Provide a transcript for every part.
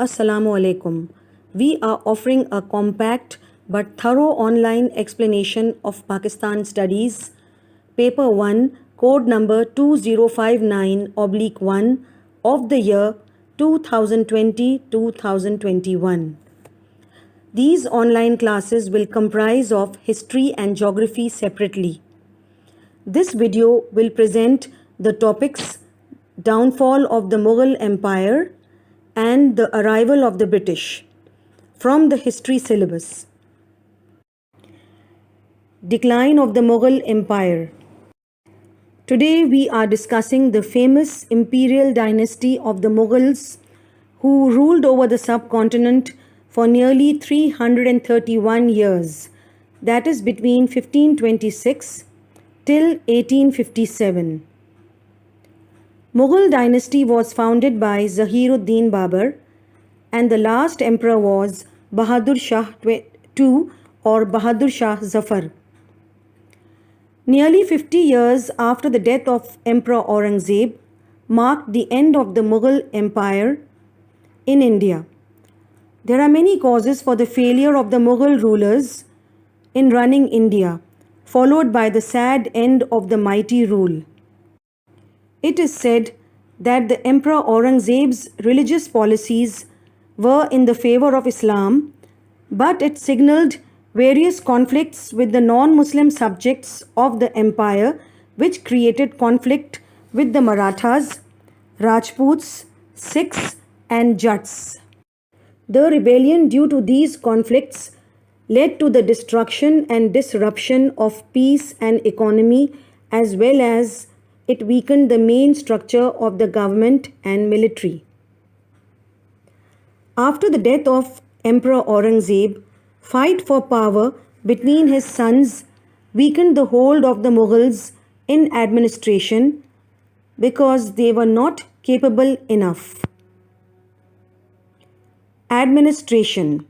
Assalamu alaikum. We are offering a compact but thorough online explanation of Pakistan Studies, Paper 1, Code number 2059/1 of the year 2020-2021. These online classes will comprise of history and geography separately. This video will present the topics Downfall of the Mughal Empire and the arrival of the British from the history syllabus. Decline of the Mughal Empire. Today we are discussing the famous imperial dynasty of the Mughals who ruled over the subcontinent for nearly 331 years, that is between 1526 till 1857. Mughal dynasty was founded by Zahiruddin Babur and the last emperor was Bahadur Shah II or Bahadur Shah Zafar. Nearly 50 years after the death of Emperor Aurangzeb marked the end of the Mughal Empire in India. There are many causes for the failure of the Mughal rulers in running India, followed by the sad end of the mighty rule. It is said that the Emperor Aurangzeb's religious policies were in the favor of Islam, but it signaled various conflicts with the non-Muslim subjects of the empire, which created conflict with the Marathas, Rajputs, Sikhs and Jats. The rebellion due to these conflicts led to the destruction and disruption of peace and economy, as well as it weakened the main structure of the government and military. After the death of Emperor Aurangzeb, fight for power between his sons weakened the hold of the Mughals in administration because they were not capable enough. Administration.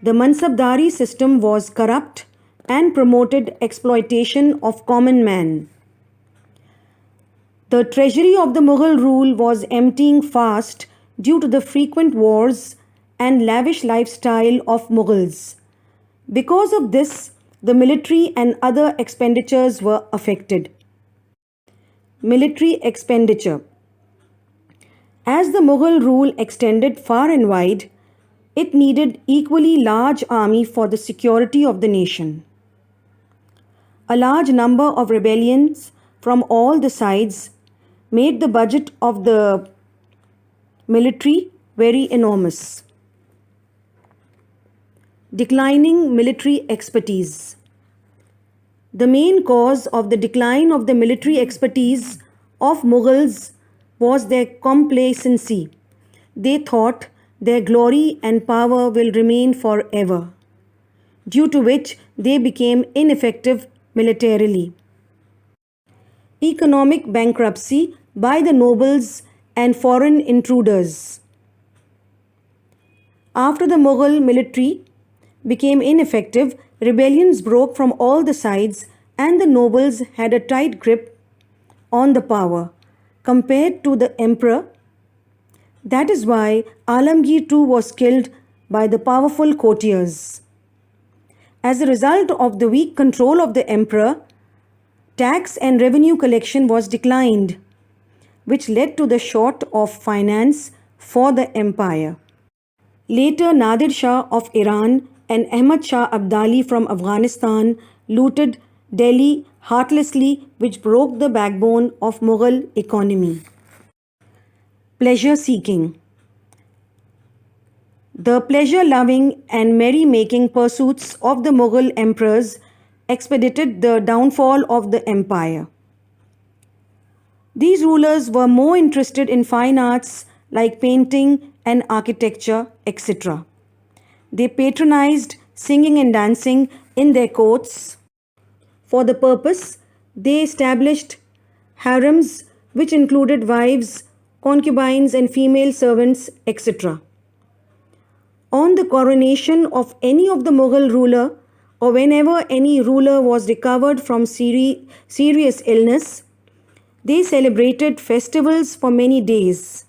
The Mansabdari system was corrupt and promoted exploitation of common man. The treasury of the Mughal rule was emptying fast due to the frequent wars and lavish lifestyle of Mughals. Because of this, the military and other expenditures were affected. Military expenditure. As the Mughal rule extended far and wide, it needed equally large army for the security of the nation. A large number of rebellions from all the sides made the budget of the military very enormous. Declining military expertise. The main cause of the decline of the military expertise of Mughals was their complacency. They thought their glory and power will remain forever, due to which they became ineffective militarily. Economic bankruptcy by the nobles and foreign intruders. After the Mughal military became ineffective, rebellions broke from all the sides and the nobles had a tight grip on the power compared to the emperor. That is why Alamgir too was killed by the powerful courtiers. As a result of the weak control of the emperor, tax and revenue collection was declined, which led to the short of finance for the empire. Later, Nadir Shah of Iran and Ahmad Shah Abdali from Afghanistan looted Delhi heartlessly, which broke the backbone of Mughal economy. Pleasure seeking. The pleasure-loving and merry-making pursuits of the Mughal emperors expedited the downfall of the empire. These rulers were more interested in fine arts like painting and architecture, etc. They patronized singing and dancing in their courts. For the purpose, they established harems which included wives, concubines and female servants, etc. On the coronation of any of the Mughal ruler or whenever any ruler was recovered from serious illness, they celebrated festivals for many days.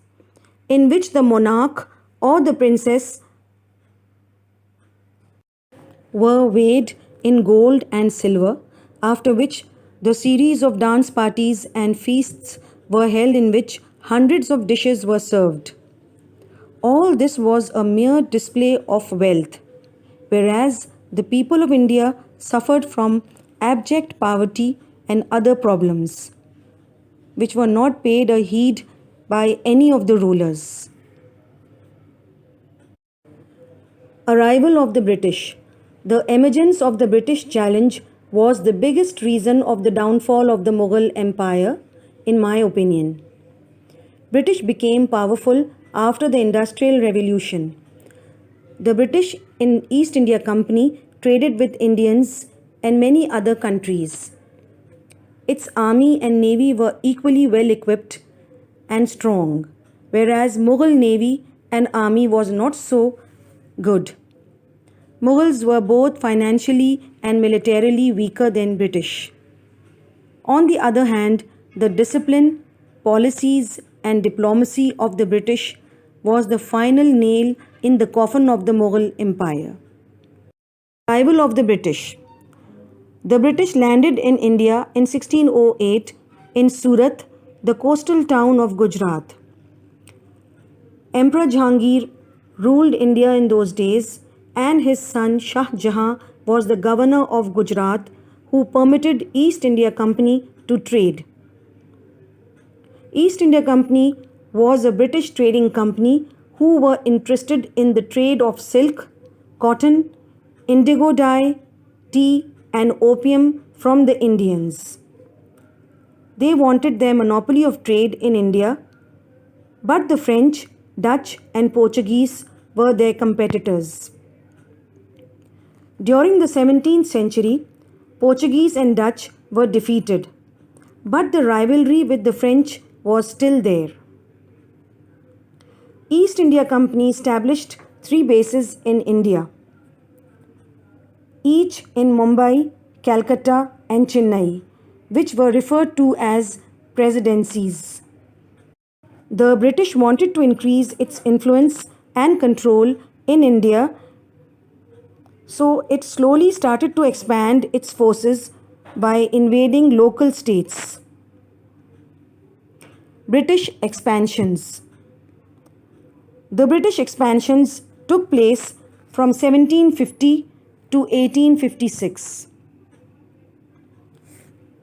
in which the monarch or the princess were weighed in gold and silver, after which the series of dance parties and feasts were held in which hundreds of dishes were served. All this was a mere display of wealth, whereas the people of India suffered from abject poverty and other problems, which were not paid a heed by any of the rulers. Arrival of the British. The emergence of the British challenge was the biggest reason of the downfall of the Mughal Empire, in my opinion. British became powerful after the Industrial Revolution. The British in East India Company traded with Indians and many other countries. Its army and navy were equally well equipped and strong, whereas Mughal navy and army was not so good. Mughals were both financially and militarily weaker than British. On the other hand, the discipline, policies, and diplomacy of the British was the final nail in the coffin of the Mughal Empire. Arrival of the British. The British landed in India in 1608 in Surat, the coastal town of Gujarat. Emperor Jahangir ruled India in those days, and his son Shah Jahan was the governor of Gujarat, who permitted East India Company to trade. East India Company was a British trading company who were interested in the trade of silk, cotton, indigo dye, tea, and opium from the Indians. They wanted their monopoly of trade in India, but the French, Dutch, and Portuguese were their competitors. During the 17th century, Portuguese and Dutch were defeated, but the rivalry with the French was still there. East India Company established 3 bases in India, each in Mumbai, Calcutta, and Chennai, which were referred to as presidencies. The British wanted to increase its influence and control in India, so it slowly started to expand its forces by invading local states. British expansions. The British expansions took place from 1750 to 1856.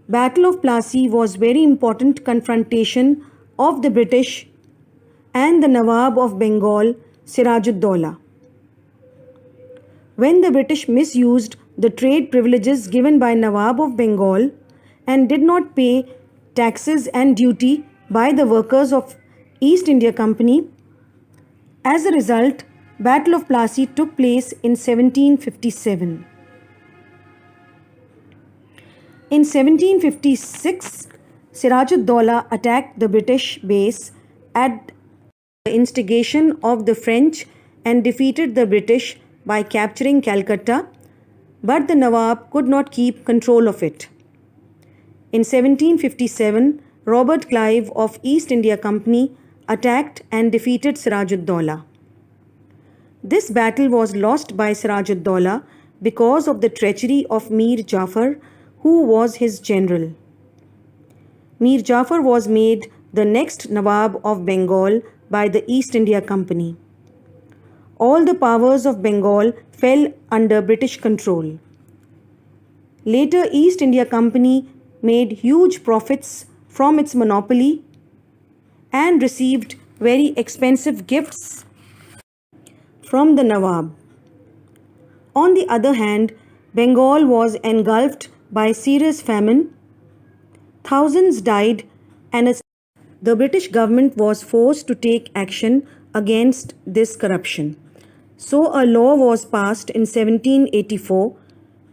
Battle of Plassey was very important confrontation of the British and the Nawab of Bengal, Siraj-ud-Dowlah. When the British misused the trade privileges given by Nawab of Bengal and did not pay taxes and duty by the workers of East India Company, as a result, Battle of Plassey took place in 1757. In 1756, Siraj-ud-Dowlah attacked the British base at the instigation of the French and defeated the British by capturing Calcutta, but the Nawab could not keep control of it. In 1757, Robert Clive of East India Company attacked and defeated Siraj-ud-Dowlah. This battle was lost by Siraj-ud-Dowlah because of the treachery of Mir Jafar, who was his general. Mir Jafar was made the next Nawab of Bengal by the East India Company. All the powers of Bengal fell under British control. Later, East India Company made huge profits from its monopoly and received very expensive gifts from the Nawab. On the other hand, Bengal was engulfed by serious famine. Thousands died, and the British government was forced to take action against this corruption. So a law was passed in 1784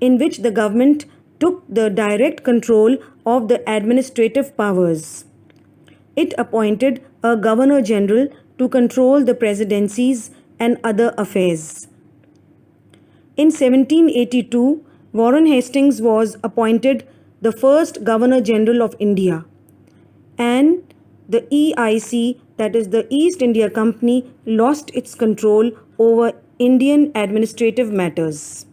in which the government took the direct control of the administrative powers. It appointed a Governor General to control the presidencies and other affairs. In 1782, Warren Hastings was appointed the first Governor General of India, and the EIC, that is the East India Company, lost its control over Indian administrative matters.